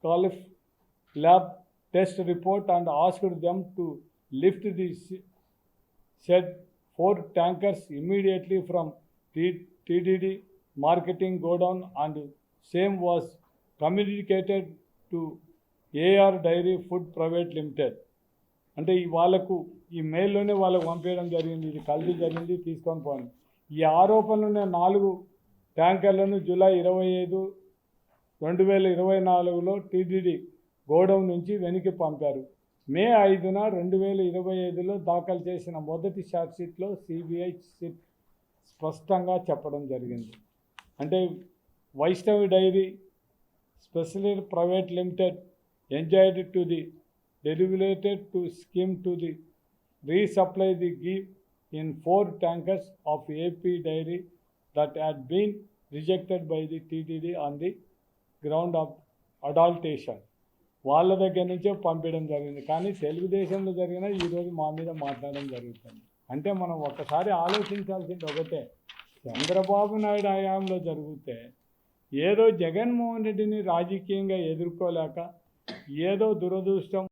Calif lab test report and asked them to lift the said 4 tankers immediately from TDD marketing godown, and same was communicated to AR Dairy Food Private Limited. అంటే వాళ్ళకు ఈ మెయిల్లోనే వాళ్ళకు పంపించడం జరిగింది, ఇది కల్తీ జరిగింది తీసుకొని పోండి. ఈ ఆరోపణలున్న 4 ట్యాంకర్లను జూలై 25, 2024లో టీడీడీ గోడౌన్ నుంచి వెనక్కి పంపారు. మే 5న 2025లో దాఖలు చేసిన మొదటి ఛార్జ్షీట్లో సిబిఐ స్పష్టంగా చెప్పడం జరిగింది. అంటే Vaishnavi dairy special private limited enjoyed to the deliberated to scheme to the resupply the ghee in 4 tankers of AP dairy that had been rejected by the TDD on the ground of adulteration. వాళ్ళ దగ్గర నుంచే పంపించడం జరిగింది. కానీ తెలుగుదేశంలో జరిగిన ఈరోజు మా మీద మాట్లాడడం జరుగుతుంది. అంటే మనం ఒక్కసారి ఆలోచించాల్సింది ఒకటే, చంద్రబాబు నాయుడు హయాంలో జరిగితే ఏదో జగన్మోహన్ రెడ్డిని రాజకీయంగా ఎదుర్కోలేక ఏదో దురదృష్టం